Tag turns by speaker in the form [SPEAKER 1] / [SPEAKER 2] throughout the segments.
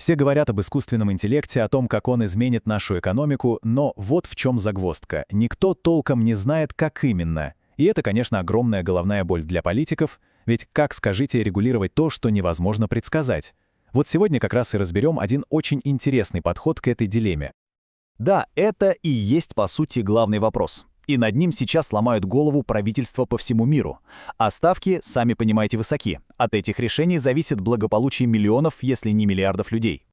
[SPEAKER 1] Все говорят об искусственном интеллекте, о том, как он изменит нашу экономику, но вот в чем загвоздка. Никто толком не знает, как именно. И это, конечно, огромная головная боль для политиков, ведь как, скажите, регулировать то, что невозможно предсказать? Вот сегодня как раз и разберем один очень интересный подход к этой дилемме.
[SPEAKER 2] Да, это и есть, по сути, главный вопрос. И над ним сейчас ломают голову правительства по всему миру. А ставки, сами понимаете, высоки. От этих решений зависит благополучие миллионов, если не миллиардов людей.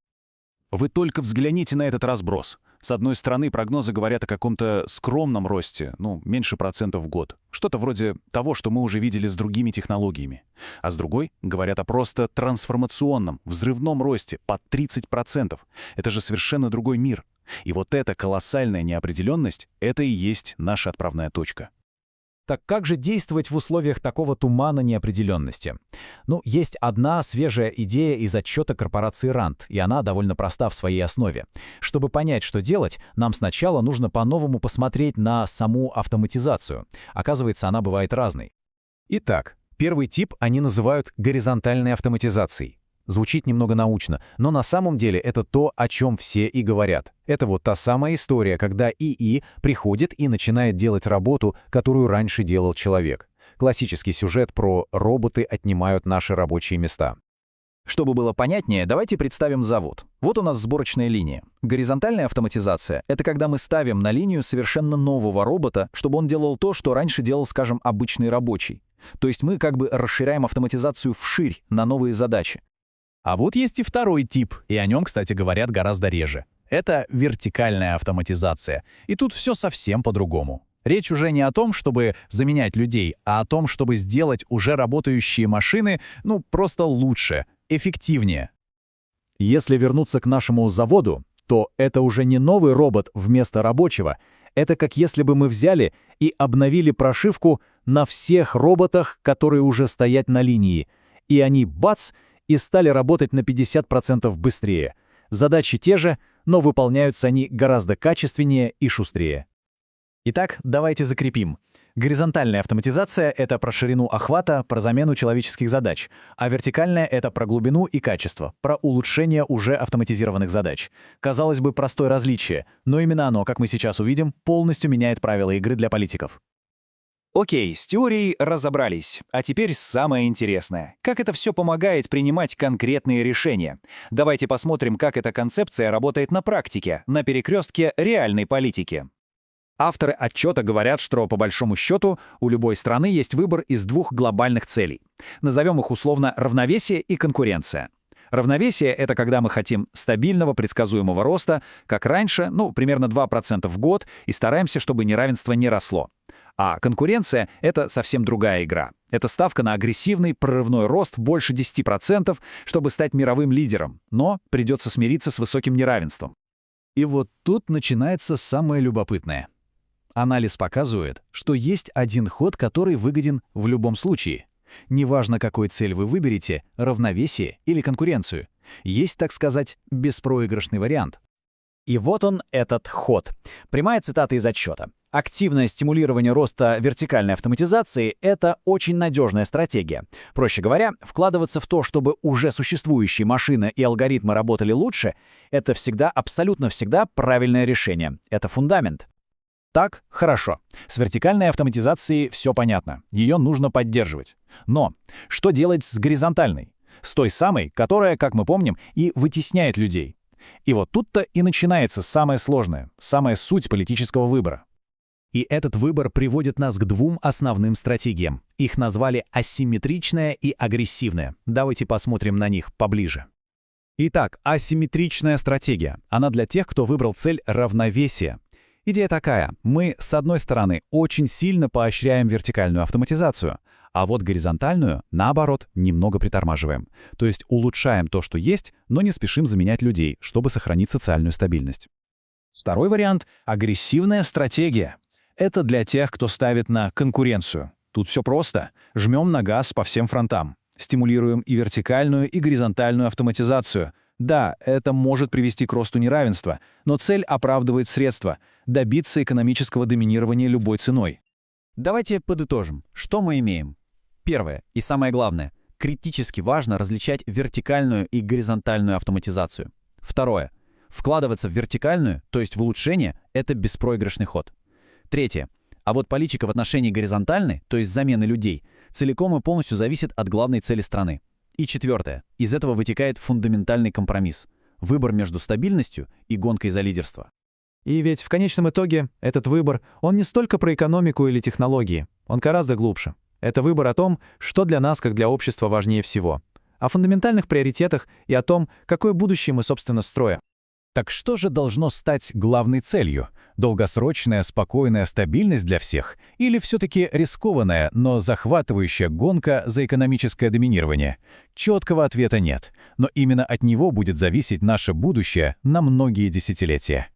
[SPEAKER 3] Вы только взгляните на этот разброс. С одной стороны, прогнозы говорят о каком-то скромном росте, меньше процентов в год. Что-то вроде того, что мы уже видели с другими технологиями. А с другой, говорят о просто трансформационном, взрывном росте под 30%. Это же совершенно другой мир. И вот эта колоссальная неопределенность — это и есть наша отправная точка.
[SPEAKER 2] Так как же действовать в условиях такого тумана неопределенности? Есть одна свежая идея из отчета корпорации RAND, и она довольно проста в своей основе. Чтобы понять, что делать, нам сначала нужно по-новому посмотреть на саму автоматизацию. Оказывается, она бывает разной.
[SPEAKER 1] Итак, первый тип они называют горизонтальной автоматизацией. Звучит немного научно, но на самом деле это то, о чем все и говорят. Это вот та самая история, когда ИИ приходит и начинает делать работу, которую раньше делал человек. Классический сюжет про «роботы отнимают наши рабочие места».
[SPEAKER 2] Чтобы было понятнее, давайте представим завод. Вот у нас сборочная линия. Горизонтальная автоматизация — это когда мы ставим на линию совершенно нового робота, чтобы он делал то, что раньше делал, скажем, обычный рабочий. То есть мы как бы расширяем автоматизацию вширь на новые задачи.
[SPEAKER 1] А вот есть и второй тип, и о нем, кстати, говорят гораздо реже. Это вертикальная автоматизация. И тут все совсем по-другому. Речь уже не о том, чтобы заменять людей, а о том, чтобы сделать уже работающие машины, просто лучше, эффективнее. Если вернуться к нашему заводу, то это уже не новый робот вместо рабочего. Это как если бы мы взяли и обновили прошивку на всех роботах, которые уже стоят на линии. И они, бац, и стали работать на 50% быстрее. Задачи те же, но выполняются они гораздо качественнее и шустрее.
[SPEAKER 2] Итак, давайте закрепим. Горизонтальная автоматизация — это про ширину охвата, про замену человеческих задач, а вертикальная — это про глубину и качество, про улучшение уже автоматизированных задач. Казалось бы, простое различие, но именно оно, как мы сейчас увидим, полностью меняет правила игры для политиков.
[SPEAKER 4] Окей, с теорией разобрались. А теперь самое интересное. Как это все помогает принимать конкретные решения? Давайте посмотрим, как эта концепция работает на практике, на перекрестке реальной политики. Авторы отчета говорят, что по большому счету у любой страны есть выбор из двух глобальных целей. Назовем их условно равновесие и конкуренция. Равновесие — это когда мы хотим стабильного, предсказуемого роста, как раньше, примерно 2% в год, и стараемся, чтобы неравенство не росло. А конкуренция — это совсем другая игра. Это ставка на агрессивный прорывной рост больше 10%, чтобы стать мировым лидером, но придется смириться с высоким неравенством.
[SPEAKER 2] И вот тут начинается самое любопытное. Анализ показывает, что есть один ход, который выгоден в любом случае. Неважно, какую цель вы выберете — равновесие или конкуренцию. Есть, так сказать, беспроигрышный вариант. И вот он, этот ход. Прямая цитата из отчета. Активное стимулирование роста вертикальной автоматизации — это очень надежная стратегия. Проще говоря, вкладываться в то, чтобы уже существующие машины и алгоритмы работали лучше — это всегда, абсолютно всегда правильное решение. Это фундамент. Так, хорошо. С вертикальной автоматизацией все понятно. Ее нужно поддерживать. Но что делать с горизонтальной? С той самой, которая, как мы помним, и вытесняет людей. И вот тут-то и начинается самое сложное, самая суть политического выбора.
[SPEAKER 1] И этот выбор приводит нас к двум основным стратегиям. Их назвали асимметричная и агрессивная. Давайте посмотрим на них поближе. Итак, асимметричная стратегия. Она для тех, кто выбрал цель равновесия. Идея такая. Мы, с одной стороны, очень сильно поощряем вертикальную автоматизацию, а вот горизонтальную, наоборот, немного притормаживаем. То есть улучшаем то, что есть, но не спешим заменять людей, чтобы сохранить социальную стабильность. Второй вариант — агрессивная стратегия. Это для тех, кто ставит на конкуренцию. Тут все просто. Жмем на газ по всем фронтам. Стимулируем и вертикальную, и горизонтальную автоматизацию. Да, это может привести к росту неравенства, но цель оправдывает средства — добиться экономического доминирования любой ценой.
[SPEAKER 2] Давайте подытожим. Что мы имеем? Первое и самое главное. Критически важно различать вертикальную и горизонтальную автоматизацию.
[SPEAKER 1] Второе. Вкладываться в вертикальную, то есть в улучшение, это беспроигрышный ход. Третье. А вот политика в отношении горизонтальной, то есть замены людей, целиком и полностью зависит от главной цели страны. И четвертое. Из этого вытекает фундаментальный компромисс. Выбор между стабильностью и гонкой за лидерство.
[SPEAKER 2] И ведь в конечном итоге этот выбор, он не столько про экономику или технологии, он гораздо глубже. Это выбор о том, что для нас, как для общества, важнее всего. О фундаментальных приоритетах и о том, какое будущее мы, собственно, строим.
[SPEAKER 1] Так что же должно стать главной целью? Долгосрочная, спокойная стабильность для всех? Или все-таки рискованная, но захватывающая гонка за экономическое доминирование? Четкого ответа нет, но именно от него будет зависеть наше будущее на многие десятилетия.